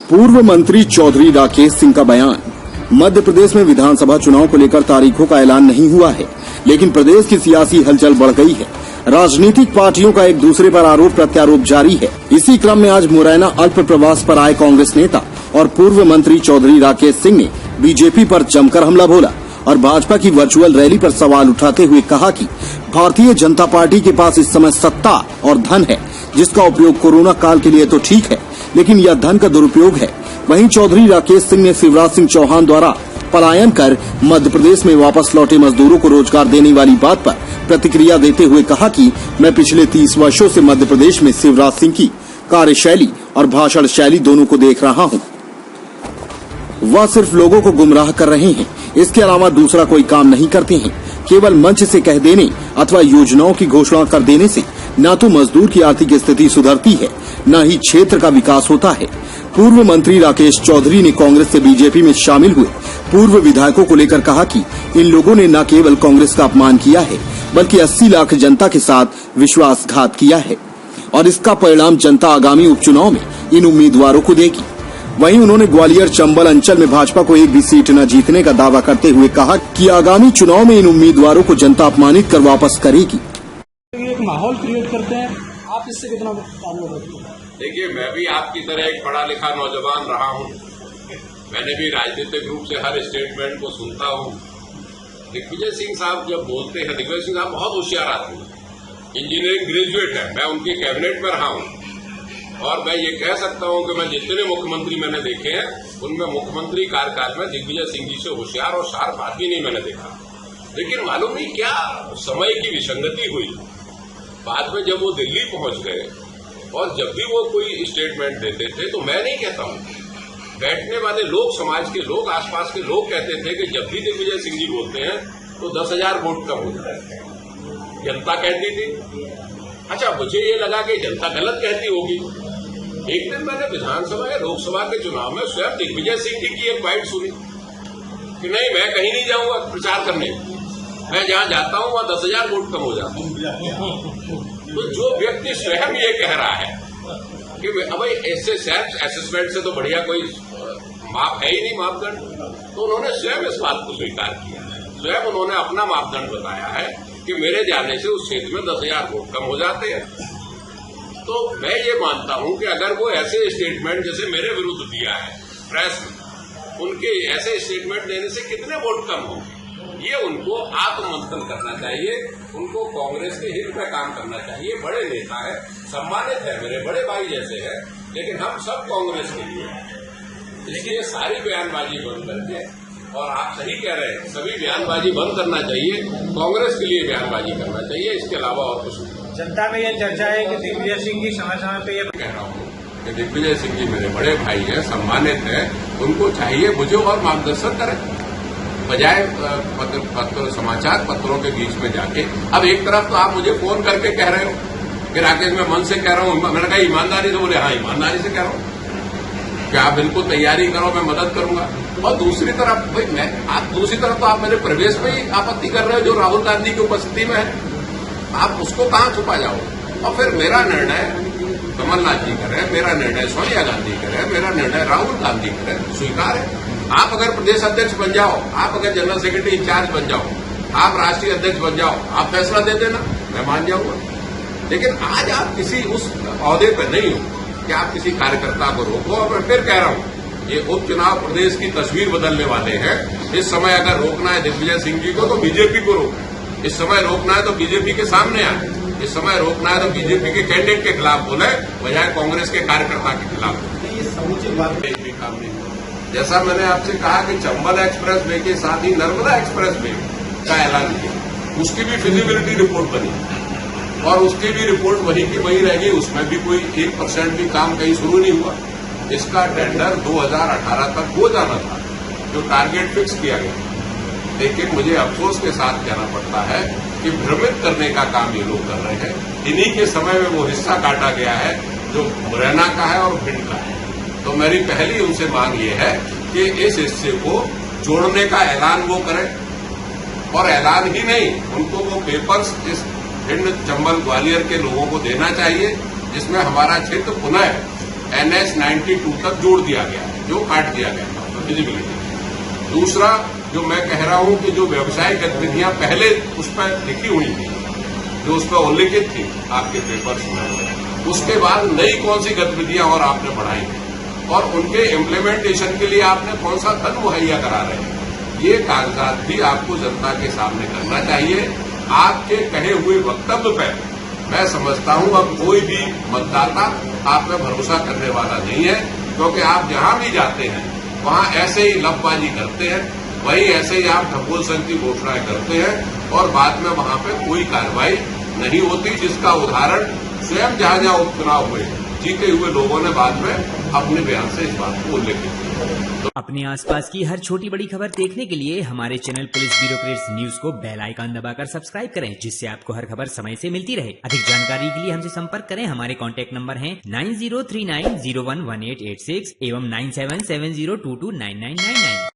पूर्व मंत्री चौधरी राकेश सिंह का बयान। मध्य प्रदेश में विधानसभा चुनाव को लेकर तारीखों का ऐलान नहीं हुआ है, लेकिन प्रदेश की सियासी हलचल बढ़ गई है। राजनीतिक पार्टियों का एक दूसरे पर आरोप प्रत्यारोप जारी है। इसी क्रम में आज मुरैना अल्प प्रवास पर आए कांग्रेस नेता और पूर्व मंत्री चौधरी राकेश सिंह ने बीजेपी पर जमकर हमला बोला और भाजपा की वर्चुअल रैली पर सवाल उठाते हुए कहा कि भारतीय जनता पार्टी के पास इस समय सत्ता और धन है, जिसका उपयोग कोरोना काल के लिए तो ठीक है, लेकिन यह धन का दुरुपयोग है। वहीं चौधरी राकेश सिंह ने शिवराज सिंह चौहान द्वारा पलायन कर मध्य प्रदेश में वापस लौटे मजदूरों को रोजगार देने वाली बात पर प्रतिक्रिया देते हुए कहा कि मैं पिछले 30 वर्षों से मध्य प्रदेश में शिवराज सिंह की कार्यशैली और भाषण शैली दोनों को देख रहा हूं। वह सिर्फ लोगों को गुमराह कर रहे हैं, इसके अलावा दूसरा कोई काम नहीं करते हैं। केवल मंच से कह देने अथवा योजनाओं की घोषणा कर देने से न तो मजदूर की आर्थिक स्थिति सुधरती है, न ही क्षेत्र का विकास होता है। पूर्व मंत्री राकेश चौधरी ने कांग्रेस से बीजेपी में शामिल हुए पूर्व विधायकों को लेकर कहा कि इन लोगों ने न केवल कांग्रेस का अपमान किया है, बल्कि 80 लाख जनता के साथ विश्वासघात किया है और इसका परिणाम जनता आगामी उपचुनाव में इन उम्मीदवारों को देगी। वहीं उन्होंने ग्वालियर चंबल अंचल में भाजपा को एक भी सीट न जीतने का दावा करते हुए कहा कि आगामी चुनाव में इन उम्मीदवारों को जनता अपमानित कर वापस करेगी। एक माहौल क्रिएट करते हैं, आप इससे कितना ताल्लुक रखते हैं? देखिए, मैं भी आपकी तरह एक पढ़ा लिखा नौजवान रहा हूं। मैंने भी राजनीतिक रूप से हर स्टेटमेंट को सुनता हूं। दिग्विजय सिंह साहब जब बोलते हैं, दिग्विजय सिंह साहब बहुत होशियार आदमी, इंजीनियरिंग ग्रेजुएट है। मैं उनकी कैबिनेट में रहा हूं और मैं ये कह सकता हूं कि मैं जितने मुख्यमंत्री मैंने देखे हैं, उनमें मुख्यमंत्री कार्यकाल में दिग्विजय सिंह जी से होशियार और शार्प आदमी नहीं मैंने देखा। लेकिन मालूम नहीं क्या समय की विसंगति हुई, बाद में जब वो दिल्ली पहुंच गए और जब भी वो कोई स्टेटमेंट देते थे, तो मैं नहीं कहता हूं, बैठने वाले लोग, समाज के लोग, आसपास के लोग कहते थे कि जब भी दिग्विजय सिंह जी बोलते हैं तो 10,000 वोट कम हो जाते हैं। जनता कहती थी। अच्छा, मुझे ये लगा कि जनता गलत कहती होगी। एक दिन मैंने विधानसभा या लोकसभा के चुनाव में स्वयं दिग्विजय सिंह जी की एक बाइट सुनी कि नहीं, मैं कहीं नहीं जाऊंगा प्रचार करने, मैं जहां जाता हूं वहां 10,000 वोट कम हो जाते हैं। तो जो व्यक्ति स्वयं ये कह रहा है कि अब ऐसे सेल्फ असेसमेंट से तो बढ़िया कोई माप है ही नहीं, मापदंड, तो उन्होंने स्वयं इस बात को स्वीकार किया है। स्वयं उन्होंने अपना मापदंड बताया है कि मेरे जाने से उस क्षेत्र में 10,000 वोट कम हो जाते हैं। तो मैं ये मानता हूं कि अगर वो ऐसे स्टेटमेंट जैसे मेरे विरुद्ध दिया है प्रेस में, उनके ऐसे स्टेटमेंट देने से कितने वोट कम होंगे, ये उनको आत्ममंथन करना चाहिए। उनको कांग्रेस के हित में काम करना चाहिए। बड़े नेता है, सम्मानित है, मेरे बड़े भाई जैसे हैं, लेकिन हम सब कांग्रेस के लिए हैं। इसलिए सारी बयानबाजी बंद करके, और आप सही कह रहे हैं, सभी बयानबाजी बंद करना चाहिए, कांग्रेस के लिए बयानबाजी करना चाहिए, इसके अलावा और कुछ नहीं। जनता में यह चर्चा है कि दिग्विजय सिंह जी समय समय पे ये कह रहा हूँ कि दिग्विजय सिंह जी मेरे बड़े भाई हैं, सम्मानित है, उनको चाहिए मुझे और मार्गदर्शन करें, बजाय पत्र समाचार पत्रों के बीच में जाके। अब एक तरफ तो आप मुझे फोन करके कह रहे हो कि राकेश मैं मन से कह रहा हूं, मैंने कहा ईमानदारी से, बोले हाँ ईमानदारी से कह रहा हूं कि आप बिल्कुल तैयारी करो, मैं मदद करूंगा। और दूसरी तरफ भाई दूसरी तरफ तो आप मेरे प्रवेश में ही आपत्ति कर रहे हो, जो राहुल गांधी की उपस्थिति में है, आप उसको कहां छुपा जाओ। और फिर मेरा निर्णय कमलनाथ जी करें, मेरा निर्णय सोनिया गांधी करें, मेरा निर्णय राहुल गांधी करें, स्वीकार है। आप अगर प्रदेश अध्यक्ष बन जाओ, आप अगर जनरल सेक्रेटरी इंचार्ज बन जाओ, आप राष्ट्रीय अध्यक्ष बन जाओ, आप फैसला दे देना, मैं मान जाऊंगा। लेकिन आज आप किसी उस ओहदे पर नहीं हो कि आप किसी कार्यकर्ता को रोको। और मैं फिर कह रहा हूं, ये उपचुनाव प्रदेश की तस्वीर बदलने वाले हैं। इस समय अगर रोकना है दिग्विजय सिंह जी को, तो बीजेपी को रोको। इस समय रोकना है तो बीजेपी के सामने आए। इस समय रोकना है तो बीजेपी के कैंडिडेट के खिलाफ बोले, बजाय कांग्रेस के कार्यकर्ता के खिलाफ बोले। ये समुचित बात एक भी काम नहीं हुआ। जैसा मैंने आपसे कहा कि चंबल एक्सप्रेस वे के साथ ही नर्मदा एक्सप्रेस वे का ऐलान किया, उसकी भी फिजिबिलिटी रिपोर्ट बनी और उसकी भी रिपोर्ट वहीं की वहीं रह गई। उसमें भी कोई 1% भी काम कहीं शुरू नहीं हुआ। इसका टेंडर 2018 तक हो जाना था, जो टारगेट फिक्स किया गया। लेकिन मुझे अफसोस के साथ कहना पड़ता है कि भ्रमित करने का काम ये लोग कर रहे हैं। इन्हीं के समय में वो हिस्सा काटा गया है जो मुरैना का है और भिंड का है। तो मेरी पहली उनसे मांग ये है कि इस हिस्से को जोड़ने का ऐलान वो करें, और ऐलान ही नहीं, उनको वो पेपर्स इस भिंड, चंबल, ग्वालियर के लोगों को देना चाहिए, जिसमें हमारा क्षेत्र पुनः NH 92 तक जोड़ दिया गया है, जो काट दिया गया था विजिबिलिटी। दूसरा जो मैं कह रहा हूं कि जो व्यवसायिक गतिविधियां पहले उस पर लिखी हुई थी, जो उस पर उल्लिखित थी आपके पेपर्स में, उसके बाद नई कौन सी गतिविधियां और आपने बढ़ाई और उनके इम्प्लीमेंटेशन के लिए आपने कौन सा धन मुहैया करा रहे हैं, ये कागजात भी आपको जनता के सामने करना चाहिए। आपके कहे हुए वक्तव्य पर मैं समझता हूं अब कोई भी मतदाता आप में भरोसा करने वाला नहीं है, क्योंकि आप जहां भी जाते हैं वहां ऐसे ही लफबाजी करते हैं, वही ऐसे ही आप ढकोल संघ की घोषणाएं करते हैं और बाद में वहां पे कोई कार्रवाई नहीं होती, जिसका उदाहरण स्वयं जहां जहां उपचुनाव हुए जीते हुए लोगों ने बाद में अपने बयान से इस बात को उल्लेखित किया। अपने आसपास की हर छोटी बड़ी खबर देखने के लिए हमारे चैनल पुलिस ब्यूरोक्रेट्स न्यूज को बेल आइकन दबाकर सब्सक्राइब करें, जिससे आपको हर खबर समय से मिलती रहे। अधिक जानकारी के लिए हमसे संपर्क करें। हमारे कॉन्टैक्ट नंबर हैं 9039011886 एवं 9770229999।